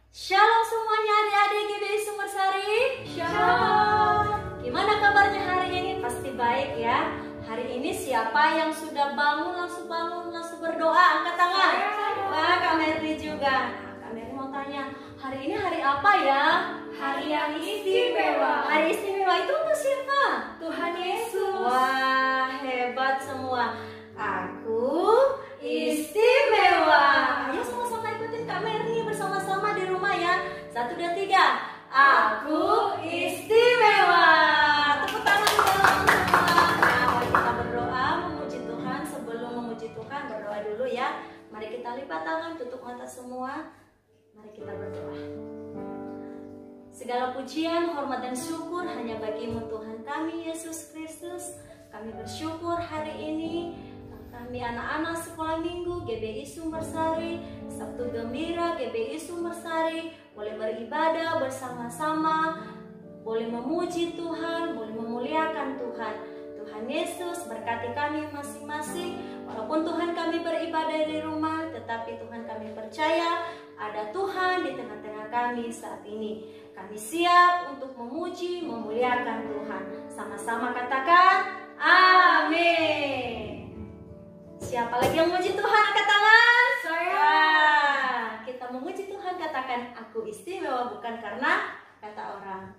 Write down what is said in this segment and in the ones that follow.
Shalom semuanya adik-adik GBI Sumbersari. Shalom. Gimana kabarnya hari ini? Pasti baik ya. Hari ini siapa yang sudah bangun langsung berdoa? Angkat tangan. Wah, Kak Merli juga. Nah, Kak Merli mau tanya, hari ini hari apa ya? Hari yang istimewa. Hari istimewa itu untuk siapa? Tuhan Yesus. Wah, hebat semua. Aku istimewa. Ayo sama-sama ikutin Kak Merli bersama-sama di rumah ya. 1, 2, 3. Aku istimewa. Tepuk tangan dulu semua. Nah, mari kita berdoa memuji Tuhan. Sebelum memuji Tuhan, berdoa dulu ya. Mari kita lipat tangan, tutup mata semua. Mari kita berdoa. Segala pujian, hormat dan syukur hanya bagimu Tuhan kami Yesus Kristus. Kami bersyukur hari ini kami anak-anak sekolah minggu GBI Sumbersari, Sabtu Gembira GBI Sumbersari, boleh beribadah bersama-sama, boleh memuji Tuhan, boleh memuliakan Tuhan. Tuhan Yesus berkati kami masing-masing. Walaupun Tuhan kami beribadah di rumah, tetapi Tuhan kami percaya ada Tuhan di tengah-tengah kami saat ini. Kami siap untuk memuji, memuliakan Tuhan. Sama-sama katakan, amin. Siapa lagi yang memuji Tuhan? Angkat tangan. Saya. Kita memuji Tuhan, katakan aku istimewa bukan karena kata orang.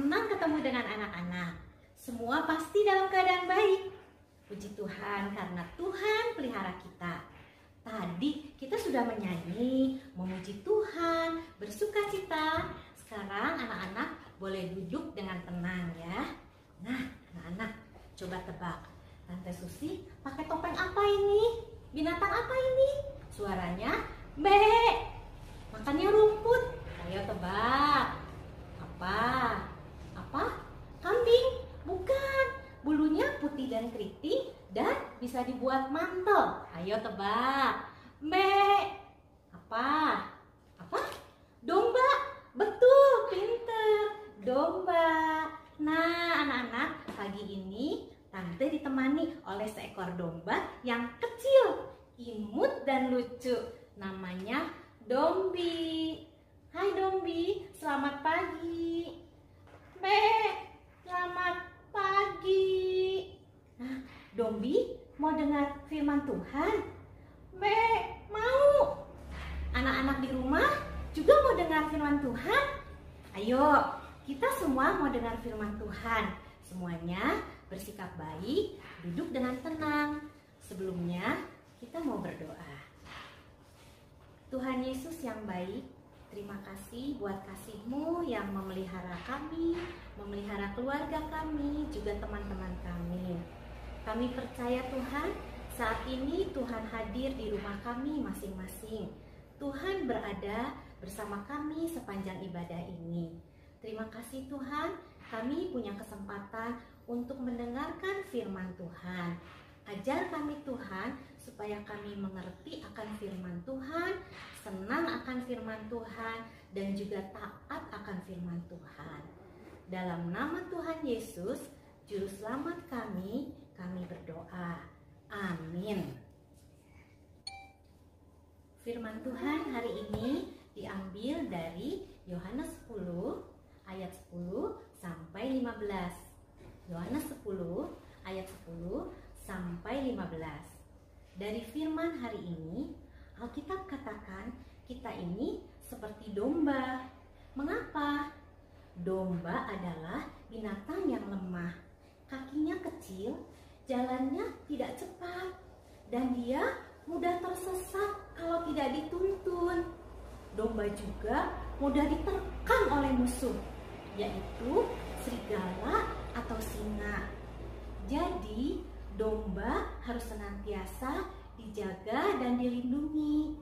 senang ketemu dengan anak-anak. Semua pasti dalam keadaan baik. Puji Tuhan karena Tuhan pelihara kita. Tadi kita sudah menyanyi, memuji Tuhan, bersukacita. Sekarang anak-anak boleh duduk dengan tenang ya. Nah, anak-anak coba tebak. Tante Susi pakai topeng apa ini? Binatang apa ini? Suaranya be. Makannya rumput. Ayo tebak. Apa? Apa? Kambing? Bukan. Bulunya putih dan keriting dan bisa dibuat mantel. Ayo tebak. Be. Apa? Apa? Domba. Betul, pinter. Domba. Nah, anak-anak, pagi ini Tante ditemani oleh seekor domba yang kecil, imut dan lucu. Namanya Dombi. Hai Dombi, selamat pagi. Be, selamat pagi. Nah, Dombi mau dengar firman Tuhan? Be, mau. Anak-anak di rumah juga mau dengar firman Tuhan? Ayo, kita semua mau dengar firman Tuhan. Semuanya bersikap baik, duduk dengan tenang. Sebelumnya, kita mau berdoa. Tuhan Yesus yang baik, terima kasih buat kasih-Mu yang memelihara kami, memelihara keluarga kami, juga teman-teman kami. Kami percaya Tuhan, saat ini Tuhan hadir di rumah kami masing-masing. Tuhan berada bersama kami sepanjang ibadah ini. Terima kasih Tuhan, kami punya kesempatan untuk mendengarkan firman Tuhan. Ajar kami Tuhan, supaya kami mengerti akan firman Tuhan, senang akan firman Tuhan, dan juga taat akan firman Tuhan. Dalam nama Tuhan Yesus, Juru Selamat kami berdoa. Amin. Firman Tuhan hari ini diambil dari Yohanes 10 ayat 10 sampai 15. Yohanes 10 ayat 10 sampai 15. Dari firman hari ini, Alkitab katakan kita ini seperti domba. Mengapa? Domba adalah binatang yang lemah. Kakinya kecil, jalannya tidak cepat, dan dia mudah tersesat kalau tidak dituntun. Domba juga mudah diterkam oleh musuh, yaitu serigala atau singa. Jadi, domba harus senantiasa dijaga dan dilindungi.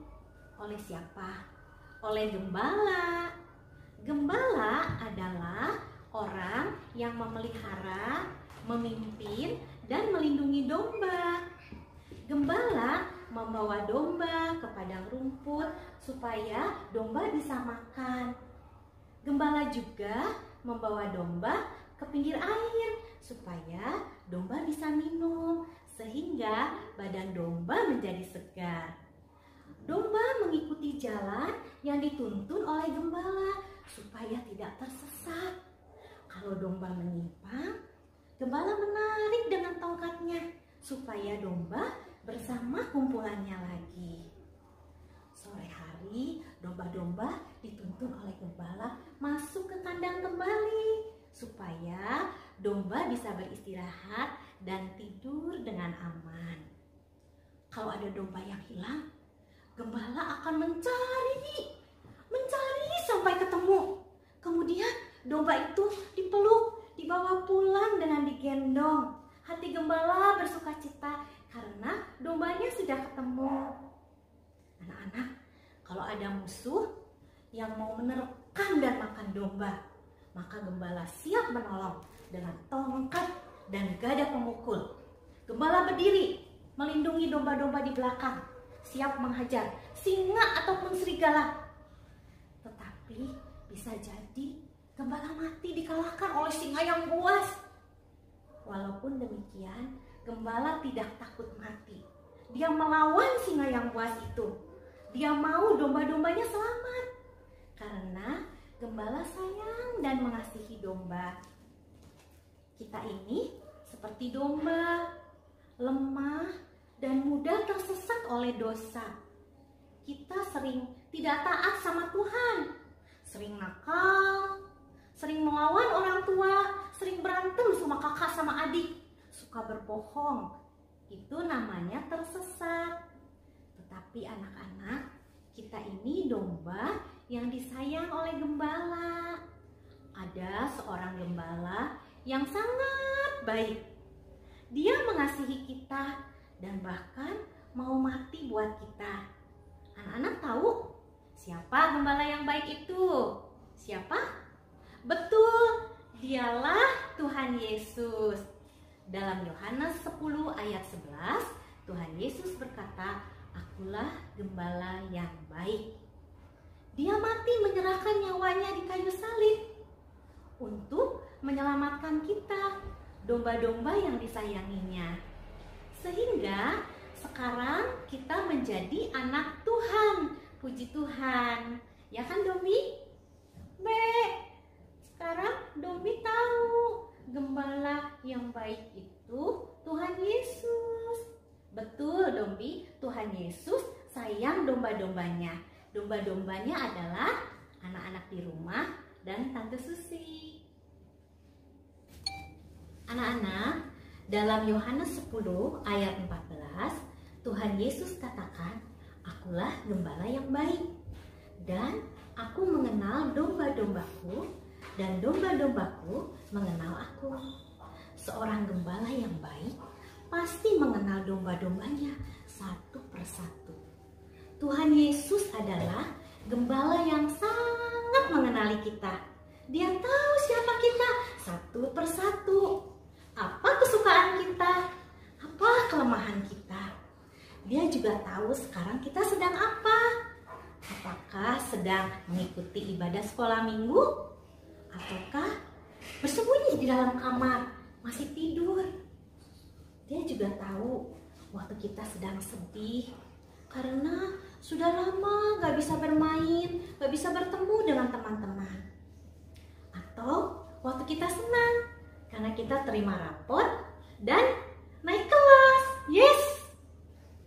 Oleh siapa? Oleh gembala. Gembala adalah orang yang memelihara, memimpin, dan melindungi domba. Gembala membawa domba ke padang rumput supaya domba bisa makan. Gembala juga membawa domba ke pinggir air supaya domba bisa minum, sehingga badan domba menjadi segar. Domba mengikuti jalan yang dituntun oleh gembala supaya tidak tersesat. Kalau domba menyimpang, gembala menarik dengan tongkatnya supaya domba bersama kumpulannya lagi. Sore hari, domba-domba dituntun oleh gembala masuk ke kandang kembali supaya domba bisa beristirahat dan tidur dengan aman. Kalau ada domba yang hilang, gembala akan mencari sampai ketemu. Kemudian domba itu dipeluk, dibawa pulang dengan digendong. Hati gembala bersukacita karena dombanya sudah ketemu. Anak-anak, kalau ada musuh yang mau menerkam dan makan domba, maka gembala siap menolong dengan tongkat dan gada pemukul. Gembala berdiri melindungi domba-domba di belakang, siap menghajar singa ataupun serigala. Tetapi bisa jadi gembala mati dikalahkan oleh singa yang buas. Walaupun demikian, gembala tidak takut mati. Dia melawan singa yang buas itu. Dia mau domba-dombanya selamat. Karena gembala sayang dan mengasihi domba. Kita ini seperti domba, lemah dan mudah tersesat oleh dosa. Kita sering tidak taat sama Tuhan, sering nakal, sering melawan orang tua, sering berantem sama kakak sama adik, suka berbohong. Itu namanya tersesat. Tetapi anak-anak, kita ini domba yang disayang oleh gembala. Ada seorang gembala yang sangat baik. Dia mengasihi kita dan bahkan mau mati buat kita. Anak-anak tahu siapa gembala yang baik itu? Siapa? Betul, dialah Tuhan Yesus. Dalam Yohanes 10 ayat 11, Tuhan Yesus berkata, "Akulah gembala yang baik." Dia mati menyerahkan nyawanya di kayu salib untuk menyelamatkan kita, domba-domba yang disayanginya. Sehingga sekarang kita menjadi anak Tuhan. Puji Tuhan. Ya kan Domi? Sekarang Domi tahu gembala yang baik itu Tuhan Yesus. Betul Domi, Tuhan Yesus sayang domba-dombanya. Domba-dombanya adalah anak-anak di rumah dan Tante Susi. Anak-anak, dalam Yohanes 10 ayat 14, Tuhan Yesus katakan, "Akulah gembala yang baik, dan aku mengenal domba-dombaku, dan domba-dombaku mengenal aku." Seorang gembala yang baik pasti mengenal domba-dombanya satu persatu. Tuhan Yesus adalah gembala yang sangat mengenali kita. Dia tahu siapa kita satu persatu. Apa kesukaan kita? Apa kelemahan kita? Dia juga tahu sekarang kita sedang apa. Apakah sedang mengikuti ibadah sekolah minggu? Ataukah bersembunyi di dalam kamar, masih tidur? Dia juga tahu waktu kita sedang sedih karena sudah lama gak bisa bermain, gak bisa bertemu dengan teman-teman. Atau waktu kita senang karena kita terima rapor dan naik kelas. Yes!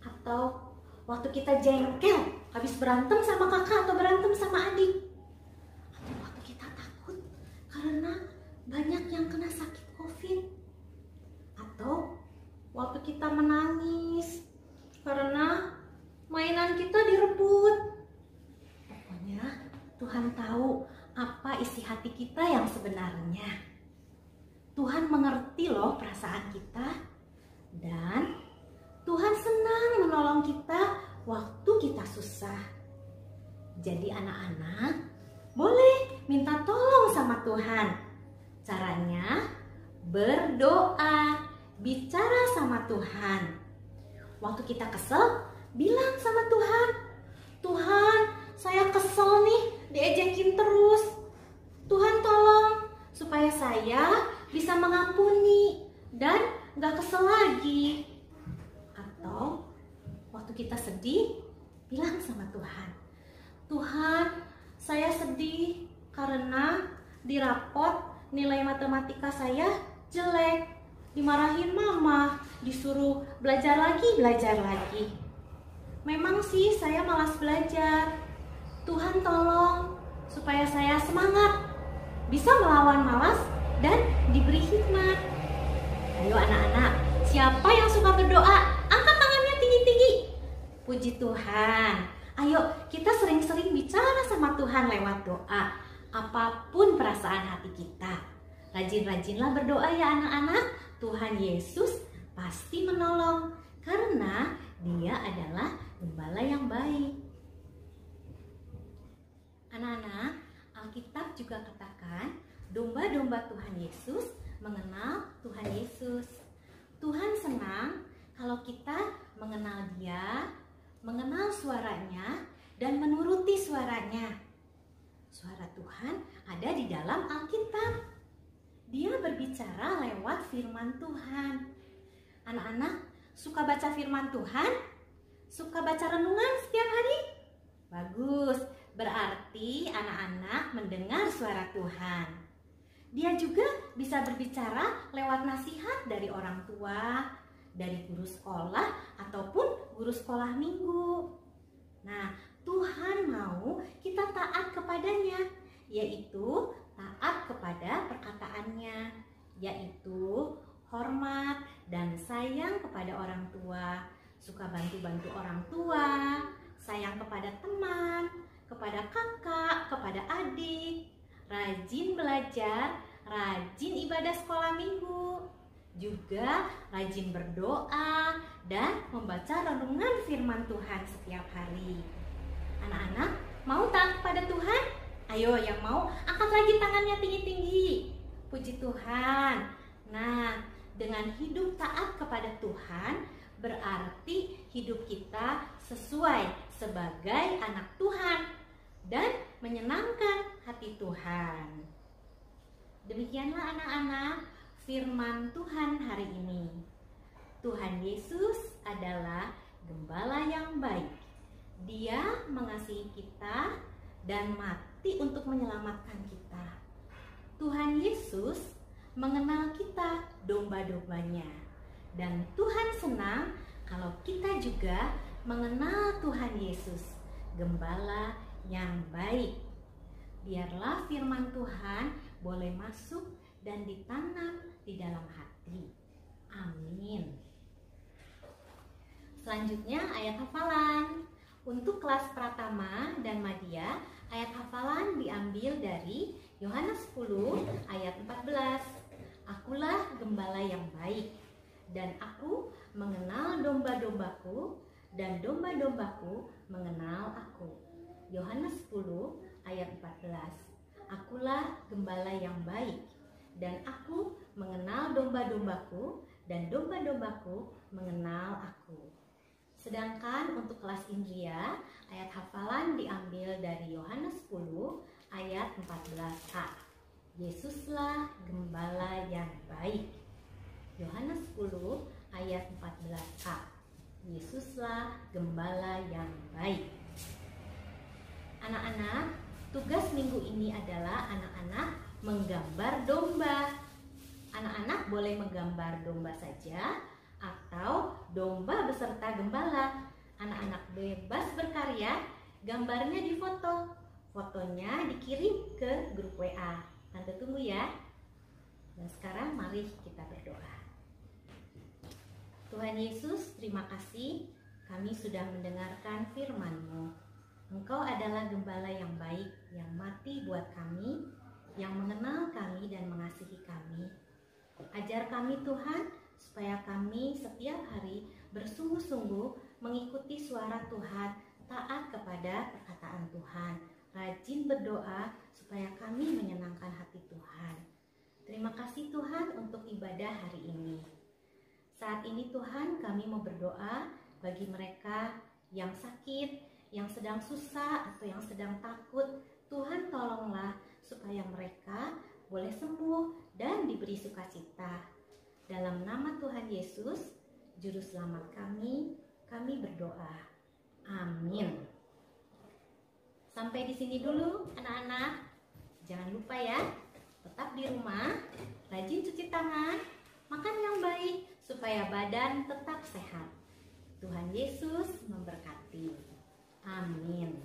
Atau waktu kita jengkel habis berantem sama kakak atau berantem sama adik. Atau waktu kita takut karena banyak yang kena sakit COVID. Atau waktu kita menangis karena mainan kita direbut. Pokoknya Tuhan tahu apa isi hati kita yang sebenarnya. Tuhan mengerti loh perasaan kita, dan Tuhan senang menolong kita waktu kita susah. Jadi anak-anak boleh minta tolong sama Tuhan. Caranya berdoa, bicara sama Tuhan. Waktu kita kesel, bilang sama Tuhan, "Tuhan, saya kesel nih, diejekin terus. Tuhan tolong supaya saya bisa mengampuni dan gak kesel lagi." Atau waktu kita sedih, bilang sama Tuhan, "Tuhan, saya sedih karena di rapot nilai matematika saya jelek. Dimarahin mama, disuruh belajar lagi. Memang sih saya malas belajar. Tuhan tolong supaya saya semangat, bisa melawan malas dan diberi hikmat." Ayo anak-anak, siapa yang suka berdoa? Angkat tangannya tinggi-tinggi. Puji Tuhan. Ayo kita sering-sering bicara sama Tuhan lewat doa. Apapun perasaan hati kita, rajin-rajinlah berdoa ya anak-anak. Tuhan Yesus pasti menolong karena Dia adalah gembala yang baik. Anak-anak, Alkitab juga katakan domba-domba Tuhan Yesus mengenal Tuhan Yesus. Tuhan senang kalau kita mengenal Dia, mengenal suaranya, dan menuruti suaranya. Suara Tuhan ada di dalam Alkitab. Dia berbicara lewat firman Tuhan. Anak-anak suka baca firman Tuhan? Suka baca renungan setiap hari? Bagus, berarti anak-anak mendengar suara Tuhan. Dia juga bisa berbicara lewat nasihat dari orang tua, dari guru sekolah, ataupun guru sekolah minggu. Nah, Tuhan mau kita taat kepadanya, yaitu taat kepada perkataannya, yaitu hormat dan sayang kepada orang tua, suka bantu-bantu orang tua, sayang kepada teman, kepada kakak, kepada adik, rajin belajar, rajin ibadah sekolah minggu, juga rajin berdoa dan membaca renungan firman Tuhan setiap hari. Anak-anak, mau taat kepada Tuhan? Ayo yang mau, angkat lagi tangannya tinggi-tinggi. Puji Tuhan. Nah, dengan hidup taat kepada Tuhan, berarti hidup kita sesuai sebagai anak Tuhan dan menyenangkan hati Tuhan. Demikianlah anak-anak firman Tuhan hari ini. Tuhan Yesus adalah gembala yang baik. Dia mengasihi kita dan mati untuk menyelamatkan kita. Tuhan Yesus mengenal kita, domba-dombanya. Dan Tuhan senang kalau kita juga mengenal Tuhan Yesus, gembala yang baik. Biarlah firman Tuhan boleh masuk dan ditanam di dalam hati. Amin. Selanjutnya ayat hafalan. Untuk kelas Pratama dan Madya, ayat hafalan diambil dari Yohanes 10 ayat 14. Akulah gembala yang baik, dan aku mengenal domba-dombaku, dan domba-dombaku mengenal aku. Yohanes 10 ayat 14. Akulah gembala yang baik, dan aku mengenal domba-dombaku, dan domba-dombaku mengenal aku. Sedangkan untuk kelas Indria, ayat hafalan diambil dari Yohanes 10 ayat 14a. Yesuslah gembala yang baik. Yohanes 10 ayat 14a. Yesuslah gembala yang baik. Anak-anak, tugas minggu ini adalah anak-anak menggambar domba. Anak-anak boleh menggambar domba saja atau domba beserta gembala. Anak-anak bebas berkarya, gambarnya difoto. Fotonya dikirim ke grup WA. Tante tunggu ya. Dan sekarang mari kita berdoa. Tuhan Yesus, terima kasih kami sudah mendengarkan firman-Mu. Engkau adalah gembala yang baik, yang mati buat kami, yang mengenal kami dan mengasihi kami. Ajar kami Tuhan, supaya kami setiap hari bersungguh-sungguh mengikuti suara Tuhan, taat kepada perkataan Tuhan, rajin berdoa supaya kami menyenangkan hati Tuhan. Terima kasih Tuhan untuk ibadah hari ini. Saat ini Tuhan, kami mau berdoa bagi mereka yang sakit, yang sedang susah atau yang sedang takut. Tuhan tolonglah supaya mereka boleh sembuh dan diberi sukacita. Dalam nama Tuhan Yesus, Juru Selamat kami berdoa. Amin. Sampai di sini dulu anak-anak. Jangan lupa ya, tetap di rumah, rajin cuci tangan, makan yang baik supaya badan tetap sehat. Tuhan Yesus memberkati. Amin.